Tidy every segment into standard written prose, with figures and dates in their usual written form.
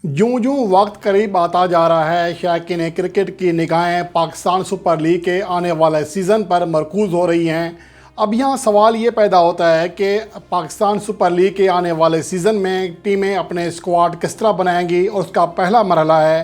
यूं यूं वक्त करीब आता जा रहा है, शायकीन क्रिकेट की निगाहें पाकिस्तान सुपर लीग के आने वाले सीज़न पर मरकूज़ हो रही हैं। अब यहाँ सवाल ये पैदा होता है कि पाकिस्तान सुपर लीग के आने वाले सीज़न में टीमें अपने स्क्वाड किस तरह बनाएंगी, और उसका पहला मरहला है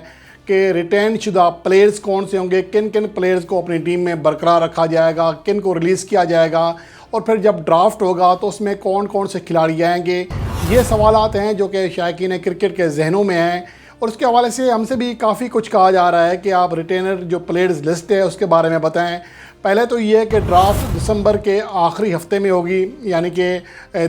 कि रिटेन शुदा प्लेयर्स कौन से होंगे, किन किन प्लेयर्स को अपनी टीम में बरकरार रखा जाएगा, किन को रिलीज़ किया जाएगा, और फिर जब ड्राफ्ट होगा तो उसमें कौन कौन से खिलाड़ी आएंगे। ये सवालात हैं जो कि शायकीन क्रिकेट के जहनों में हैं, और उसके हवाले से हमसे भी काफ़ी कुछ कहा जा रहा है कि आप रिटेनर जो प्लेयर्स लिस्ट है उसके बारे में बताएं। पहले तो ये है कि ड्राफ्ट दिसंबर के आखिरी हफ्ते में होगी, यानी कि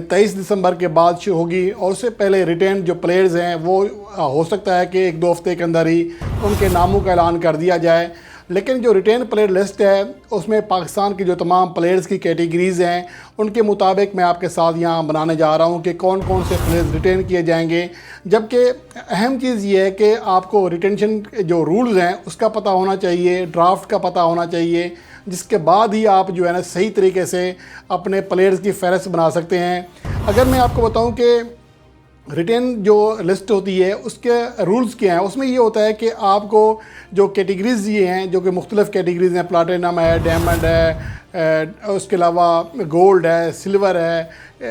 23 दिसंबर के बाद शुरू होगी, और उससे पहले रिटेन जो प्लेयर्स हैं वो हो सकता है कि 1-2 हफ्ते के अंदर ही उनके नामों का ऐलान कर दिया जाए। लेकिन जो रिटेन प्लेयर लिस्ट है उसमें पाकिस्तान की जो तमाम प्लेयर्स की कैटेगरीज़ हैं उनके मुताबिक मैं आपके साथ यहाँ बनाने जा रहा हूँ कि कौन कौन से प्लेयर्स रिटेन किए जाएंगे। जबकि अहम चीज़ ये है कि आपको रिटेंशन जो रूल्स हैं उसका पता होना चाहिए, ड्राफ्ट का पता होना चाहिए, जिसके बाद ही आप जो है ना सही तरीके से अपने प्लेयर्स की फ़हरिस्त बना सकते हैं। अगर मैं आपको बताऊँ कि रिटेन जो लिस्ट होती है उसके रूल्स क्या हैं, उसमें ये होता है कि आपको जो कैटेगरीज़ ये हैं जो कि मुख्तलिफ़ कैटेगरीज़ हैं, प्लाटिनम है, डायमंड है, उसके अलावा गोल्ड है, सिल्वर है,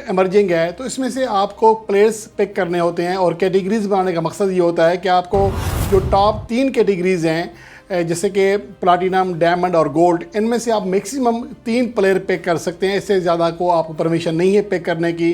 एमर्जिंग है, तो इसमें से आपको प्लेयर्स पिक करने होते हैं। और कैटेगरीज़ बनाने का मकसद ये होता है कि आपको जो टॉप 3 कैटेगरीज़ हैं जैसे कि प्लाटिनम, डायमंड और गोल्ड, इनमें से आप मैक्सिमम 3 प्लेयर पिक कर सकते हैं, इससे ज़्यादा को आपको परमिशन नहीं है पिक करने की।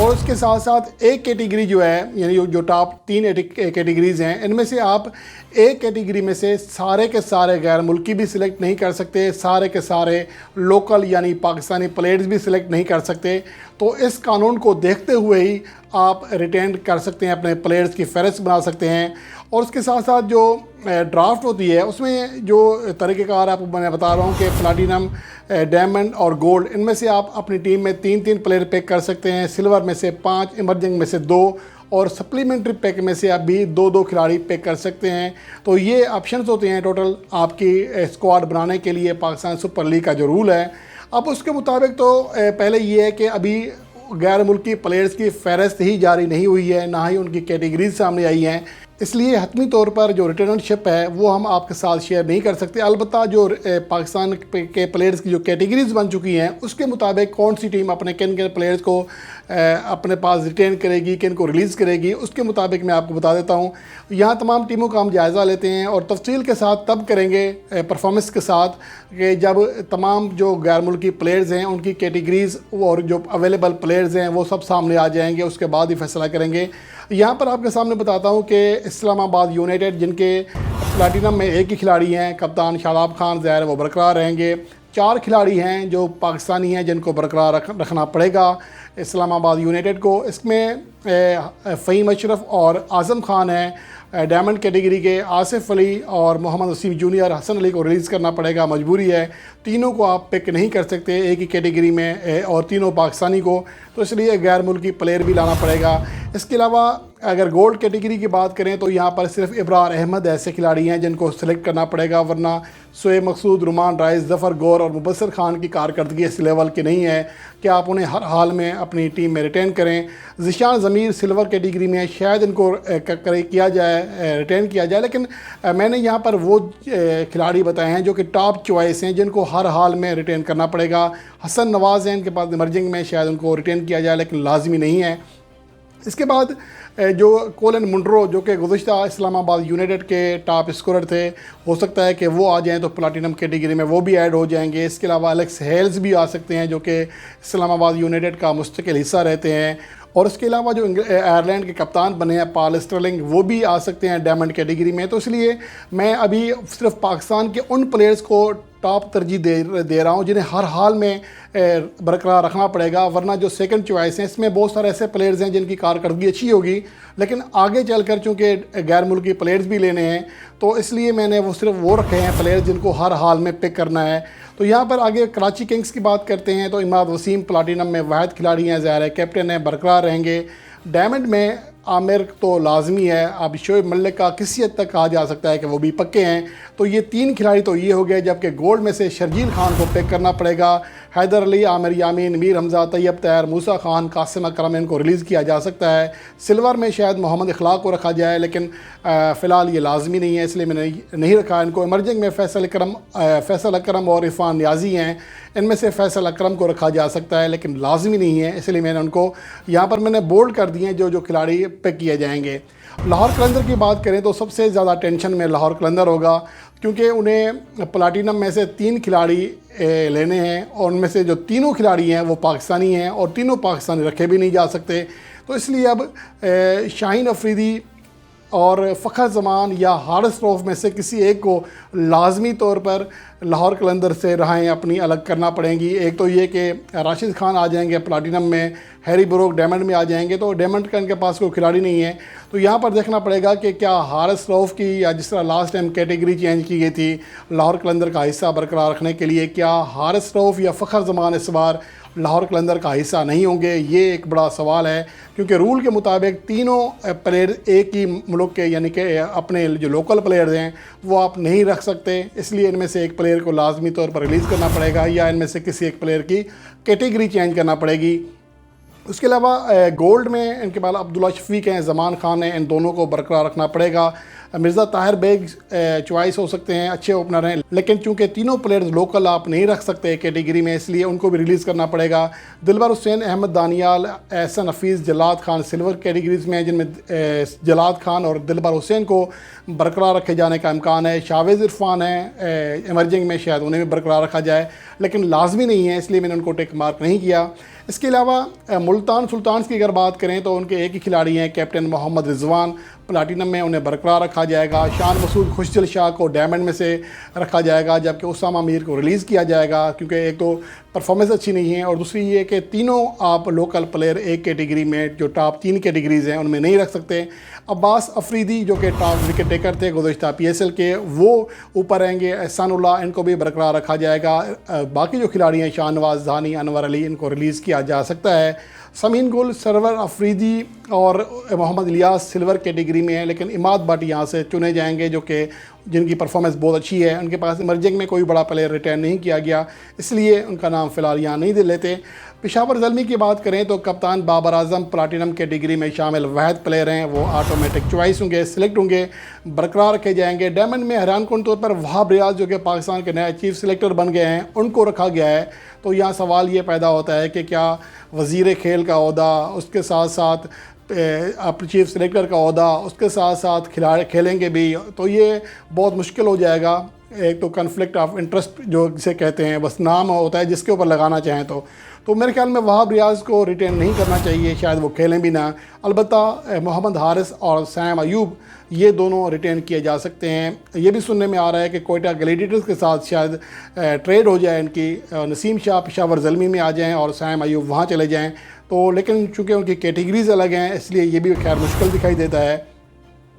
और उसके साथ साथ एक कैटेगरी जो है, यानी जो टॉप 3 कैटेगरीज़ हैं, इनमें से आप एक कैटेगरी में से सारे के सारे गैर मुल्की भी सिलेक्ट नहीं कर सकते, सारे के सारे लोकल यानी पाकिस्तानी प्लेयर्स भी सिलेक्ट नहीं कर सकते। तो इस कानून को देखते हुए ही आप रिटेन कर सकते हैं, अपने प्लेयर्स की फ़हरिस्त बना सकते हैं। और उसके साथ साथ जो ड्राफ्ट होती है उसमें जो तरीक़ेकार आपको मैं बता रहा हूँ कि प्लाटिनम, डायमंड और गोल्ड, इनमें से आप अपनी टीम में 3-3 प्लेयर पिक कर सकते हैं, सिल्वर में से 5, इमर्जिंग में से 2 और सप्लीमेंट्री पैक में से आप भी 2-2 खिलाड़ी पिक कर सकते हैं। तो ये ऑप्शंस होते हैं टोटल आपकी स्क्वाड बनाने के लिए पाकिस्तान सुपर लीग का जो रूल है। अब उसके मुताबिक तो पहले ये है कि अभी गैर मुल्की प्लेयर्स की फ़हरिस्त ही जारी नहीं हुई है, ना ही उनकी कैटेगरीज सामने आई हैं, इसलिए हतमी तौर पर जो रिटर्नशिप है वो हम आपके साथ शेयर नहीं कर सकते। अलबत्ता जो पाकिस्तान के प्लेयर्स की जो कैटेगरीज बन चुकी हैं उसके मुताबिक कौन सी टीम अपने किन किन प्लेयर्स को अपने पास रिटेन करेगी, किन को रिलीज़ करेगी, उसके मुताबिक मैं आपको बता देता हूँ। यहाँ तमाम टीमों का हम जायज़ा लेते हैं और तफसील के साथ तब करेंगे परफॉर्मेंस के साथ कि जब तमाम जो गैर मुल्की प्लेयर्स हैं उनकी कैटेगरीज़ और जो अवेलेबल प्लेयर्स हैं वो सब सामने आ जाएंगे, उसके बाद ही फैसला करेंगे। यहाँ पर आपके सामने बताता हूँ कि इस्लामाबाद यूनाइटेड, जिनके प्लैटिनम में एक ही खिलाड़ी हैं, कप्तान शादाब खान, ज़ाहिर है वो बरकरार रहेंगे। 4 खिलाड़ी हैं जो पाकिस्तानी हैं जिनको बरकरार रखना पड़ेगा इस्लामाबाद यूनाइटेड को। इसमें फ़हीम अशरफ और आज़म खान हैं। डायमंड कैटेगरी के आसिफ अली और मोहम्मद वसीम जूनियर, हसन अली को रिलीज़ करना पड़ेगा, मजबूरी है। तीनों को आप पिक नहीं कर सकते एक ही कैटेगरी में, और तीनों पाकिस्तानी को, तो इसलिए गैर मुल्की प्लेयर भी लाना पड़ेगा। इसके अलावा अगर गोल्ड कैटेगरी की बात करें तो यहाँ पर सिर्फ इब्रार अहमद ऐसे खिलाड़ी हैं जिनको सेलेक्ट करना पड़ेगा, वरना शोएब मकसूद, रुमान राइस, ज़फ़र गौर और मुबस्सिर खान की कारकर्दगी इस लेवल की नहीं है कि आप उन्हें हर हाल में अपनी टीम में रिटेन करें। ज़िशान ज़मीर सिल्वर कैटेगरी में शायद इनको किया जाए, रिटेन किया जाए, लेकिन मैंने यहाँ पर वो खिलाड़ी बताए हैं जो कि टॉप चॉइस हैं जिनको हर हाल में रिटेन करना पड़ेगा। हसन नवाज़ हैं इनके पास, इमर्जिंग में शायद उनको रिटेन किया जाए लेकिन लाजमी नहीं है। इसके बाद जो कोलन मुंड्रो जो कि गुज़िश्ता इस्लामाबाद यूनाइटेड के टॉप स्कोरर थे, हो सकता है कि वो आ जाएं तो प्लाटिनम कैटेगरी में वो भी ऐड हो जाएंगे। इसके अलावा एलेक्स हेल्स भी आ सकते हैं जो कि इस्लामाबाद यूनाइटेड का मुस्तकिल हिस्सा रहते हैं। और इसके अलावा जो आयरलैंड के कप्तान बने हैं पॉल स्टर्लिंग, वो भी आ सकते हैं डायमंड कैटेगरी में। तो इसलिए मैं अभी सिर्फ पाकिस्तान के उन प्लेयर्स को टॉप तरजीह दे रहा हूँ जिन्हें हर हाल में बरकरार रखना पड़ेगा, वरना जो सेकंड चॉइस हैं इसमें बहुत सारे ऐसे प्लेयर्स हैं जिनकी कारकर्दगी अच्छी होगी लेकिन आगे चलकर चूँकि गैर मुल्की प्लेयर्स भी लेने हैं तो इसलिए मैंने वो सिर्फ वो रखे हैं प्लेयर्स जिनको हर हाल में पिक करना है। तो यहाँ पर आगे कराची किंग्स की बात करते हैं तो इमाद वसीम प्लाटिनम में वाहिद खिलाड़ी हैं, ज़ाहिर है कैप्टन है, बरकरार रहेंगे। डायमंड में आमिर तो लाजमी है, अब शोएब मलिक का किसी हद तक कहा जा सकता है कि वो भी पक्के हैं। तो ये 3 खिलाड़ी तो ये हो गए, जबकि गोल्ड में से शर्जील खान को पिक करना पड़ेगा, हैदर अली, आमिर यामीन, मीर हमज़ा, तैयब तैयार, मूसा खान, कासिम अकरम, इनको रिलीज़ किया जा सकता है। सिल्वर में शायद मोहम्मद इखलाक को रखा जाए, लेकिन फ़िलहाल ये लाजमी नहीं है, इसलिए मैंने नहीं रखा इनको। इमर्जिंग में फैसल अकरम और इरफान नियाज़ी हैं, इनमें से फैसल अकरम को रखा जा सकता है, लेकिन लाजमी नहीं है, इसलिए मैंने उनको यहाँ पर मैंने बोल्ड कर दिए हैं जो खिलाड़ी पिक किए जाएंगे। लाहौर कलंदर की बात करें तो सबसे ज़्यादा टेंशन में लाहौर कलंदर होगा, क्योंकि उन्हें प्लाटिनम में से 3 खिलाड़ी लेने हैं, और उनमें से जो तीनों खिलाड़ी हैं वो पाकिस्तानी हैं, और तीनों पाकिस्तानी रखे भी नहीं जा सकते। तो इसलिए अब शाहीन अफरीदी और फ़खर ज़मान या हारिस रऊफ़ में से किसी एक को लाजमी तौर पर लाहौर कलंदर से राहें अपनी अलग करना पड़ेंगी। एक तो ये कि राशिद खान आ जाएंगे प्लाटिनम में, हैरी ब्रोक डायमंड में आ जाएंगे, तो डायमंड का इनके पास कोई खिलाड़ी नहीं है। तो यहाँ पर देखना पड़ेगा कि क्या हारिस रऊफ़ की, या जिस तरह लास्ट टाइम कैटेगरी चेंज की गई थी लाहौर कलंदर का हिस्सा बरकरार रखने के लिए, क्या हारिस रऊफ़ या फ़खर ज़मान इस बार लाहौर कलंदर का हिस्सा नहीं होंगे? ये एक बड़ा सवाल है, क्योंकि रूल के मुताबिक तीनों प्लेयर एक ही मुल्क के, यानी कि अपने जो लोकल प्लेयर्स हैं वो आप नहीं रख सकते। इसलिए इनमें से एक प्लेयर को लाजमी तौर पर रिलीज़ करना पड़ेगा, या इनमें से किसी एक प्लेयर की कैटेगरी चेंज करना पड़ेगी। उसके अलावा गोल्ड में इनके पास अब्दुल्ला शफीक हैं, ज़मान खान हैं, इन दोनों को बरकरार रखना पड़ेगा। मिर्ज़ा ताहिर बेग चॉइस हो सकते हैं, अच्छे ओपनर हैं, लेकिन चूंकि तीनों प्लेयर्स लोकल आप नहीं रख सकते कैटेगरी में, इसलिए उनको भी रिलीज़ करना पड़ेगा। दिलबर हुसैन, अहमद दानियाल, एहसन हफीज़, जलाद खान सिल्वर कैटेगरीज़ में, जिनमें जलाद खान और दिलबर हुसैन को बरकरार रखे जाने का इम्कान है। शावेज़ इरफान है इमर्जिंग में, शायद उन्हें भी बरकरार रखा जाए, लेकिन लाजमी नहीं है, इसलिए मैंने उनको टिक मार्क नहीं किया। इसके अलावा मुल्तान सुल्तान्स की अगर बात करें तो उनके एक ही खिलाड़ी हैं, कैप्टन मोहम्मद रिजवान, प्लाटिनम में उन्हें बरकरार रखा जाएगा। शान मसूद खुशदिल शाह को डायमंड में से रखा जाएगा, जबकि उसामा मीर को रिलीज़ किया जाएगा, क्योंकि एक तो परफॉर्मेंस अच्छी नहीं है, और दूसरी ये कि तीनों आप लोकल प्लेयर एक कैटेगरी में, जो टॉप 3 कैटेगरीज़ हैं उनमें नहीं रख सकते। अब्बास अफरीदी जो कि टॉप विकेट टेकर थे गुज़श्ता PSL के, वो ऊपर रहेंगे। एहसानुल्लाह, इनको भी बरकरार रखा जाएगा। बाकी जो खिलाड़ी हैं शाहनवाज, धानी, अनवर अली, इनको रिलीज़ किया जा सकता है। समीन गुल, सरवर अफरीदी और मोहम्मद इलियास सिल्वर कैटेगरी में है, लेकिन इमाद भट्ट यहाँ से चुने जाएंगे, जो कि जिनकी परफॉर्मेंस बहुत अच्छी है। उनके पास इमर्जिंग में कोई बड़ा प्लेयर रिटर्न नहीं किया गया, इसलिए उनका नाम फ़िलहाल यहाँ नहीं दे लेते। पेशावर ज़ल्मी की बात करें तो कप्तान बाबर आजम प्लाटिनम कैटेगरी में शामिल वाहिद प्लेयर हैं, वो ऑटोमेटिक चॉइस होंगे, सिलेक्ट होंगे, बरकरार रखे जाएंगे। डायमंड में हैरान कौन तौर पर वहाब रियाज, जो कि पाकिस्तान के नए चीफ सिलेक्टर बन गए हैं, उनको रखा गया है। तो यहाँ सवाल ये पैदा होता है कि क्या वज़ीर खेल का ओहदा, उसके साथ साथ अपने चीफ सिलेक्टर का ओहदा, उसके साथ साथ खिलाड़ी खेलेंगे भी, तो ये बहुत मुश्किल हो जाएगा। एक तो कन्फ्लिक्ट ऑफ इंटरेस्ट जो जिसे कहते हैं, बस नाम होता है जिसके ऊपर लगाना चाहें तो मेरे ख्याल में वहाब रियाज को रिटेन नहीं करना चाहिए, शायद वो खेलें भी ना। अलबत्ता मोहम्मद हारिस और सैम अयूब, ये दोनों रिटेन किए जा सकते हैं। ये भी सुनने में आ रहा है कि कोयटा ग्लैडिएटर्स के साथ शायद ट्रेड हो जाए इनकी, नसीम शाह पेशावर ज़ल्मी में आ जाएं और सैम अयूब वहाँ चले जाएं। तो लेकिन चूँकि उनकी कैटेगरीज अलग हैं, इसलिए ये भी खैर मुश्किल दिखाई देता है।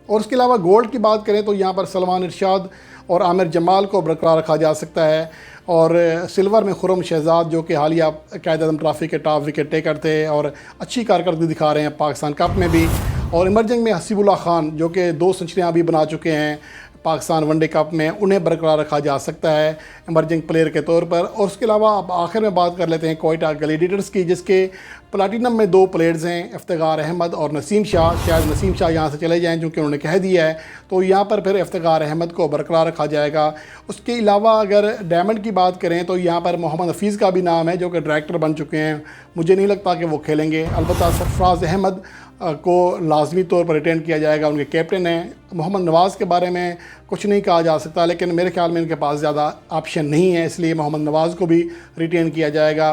और उसके अलावा गोल्ड की बात करें तो यहाँ पर सलमान इरशाद और आमिर जमाल को बरकरार रखा जा सकता है। और सिल्वर में खुरम शहजाद, जो कि हालिया कायद-ए-आज़म ट्रॉफी के टॉप विकेट टेकर थे और अच्छी कारकर्दगी दिखा रहे हैं पाकिस्तान कप में भी। और इमर्जिंग में हसीबुल्ला खान, जो कि 2 सेंचुरियाँ भी बना चुके हैं पाकिस्तान वनडे कप में, उन्हें बरकरार रखा जा सकता है इमर्जिंग प्लेयर के तौर पर। और उसके अलावा अब आखिर में बात कर लेते हैं कोयटा ग्लैडिएटर्स की, जिसके प्लाटिनम में 2 प्लेयर्स हैं, इफ्तिखार अहमद और नसीम शाह। शायद नसीम शाह यहाँ से चले जाएँ, क्योंकि उन्होंने कह दिया है, तो यहाँ पर फिर इफ्तिखार अहमद को बरकरार रखा जाएगा। उसके अलावा अगर डायमंड की बात करें तो यहाँ पर मोहम्मद हफीज़ का भी नाम है, जो कि डायरेक्टर बन चुके हैं। मुझे नहीं लगता कि वो खेलेंगे। अलबत्ता सरफराज अहमद को लाजमी तौर पर रिटेन किया जाएगा, उनके कैप्टन हैं। मोहम्मद नवाज़ के बारे में कुछ नहीं कहा जा सकता, लेकिन मेरे ख्याल में इनके पास ज़्यादा ऑप्शन नहीं है, इसलिए मोहम्मद नवाज़ को भी रिटेन किया जाएगा।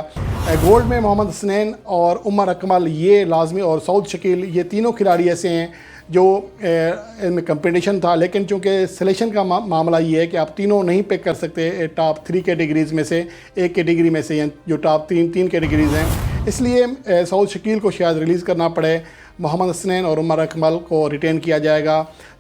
गोल्ड में मोहम्मद हसनैन और उमर अकमल, ये लाजमी, और सऊद शकील, ये तीनों खिलाड़ी ऐसे हैं जो इनमें कंपटीशन था, लेकिन चूँकि सिलेक्शन का मामला ये है कि आप तीनों नहीं पिक कर सकते टॉप 3 कैटेगरीज़ में से, एक कैटेगरी में से, जो टॉप 3 कैटेगरीज़ हैं, इसलिए सऊद शकील को शायद रिलीज़ करना पड़े। मोहम्मद हसनैन और उमर अकमल को रिटेन किया जाएगा।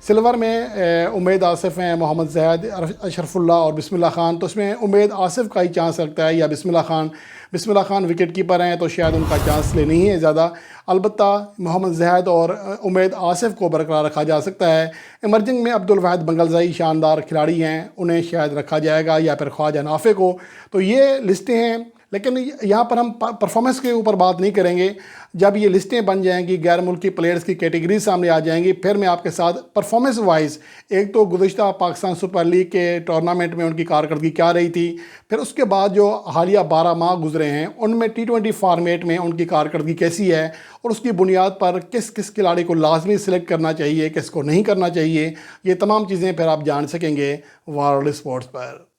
सिल्वर में उमेद आसिफ हैं, मोहम्मद जहद, अशरफुल्ला और बिस्मिल्लाह खान। तो इसमें उमेद आसिफ का ही चांस लगता है, या बिस्मिल्लाह खान विकेट कीपर हैं, तो शायद उनका चांस ले नहीं है ज़्यादा। अलबत्ता मोहम्मद जहद और उमेद आसिफ को बरकरार रखा जा सकता है। इमर्जिंग में अब्दुल वाहिद बंगलज़ई शानदार खिलाड़ी हैं, उन्हें शायद रखा जाएगा, या फिर ख्वाजा नाफे को। तो ये लिस्टें हैं, लेकिन यहाँ पर हम परफॉर्मेंस के ऊपर बात नहीं करेंगे। जब ये लिस्टें बन जाएंगी, गैर मुल्की प्लेयर्स की कैटेगरी सामने आ जाएंगी, फिर मैं आपके साथ परफॉर्मेंस वाइज एक तो गुज़िश्ता पाकिस्तान सुपर लीग के टूर्नामेंट में उनकी कारकर्दगी क्या रही थी, फिर उसके बाद जो हालिया 12 माह गुजरे हैं उनमें T20 फॉर्मेट में उनकी कारकर्दगी कैसी है और उसकी बुनियाद पर किस किस खिलाड़ी को लाजमी सिलेक्ट करना चाहिए, किसको नहीं करना चाहिए, ये तमाम चीज़ें फिर आप जान सकेंगे वर्ल्ड स्पोर्ट्स पर।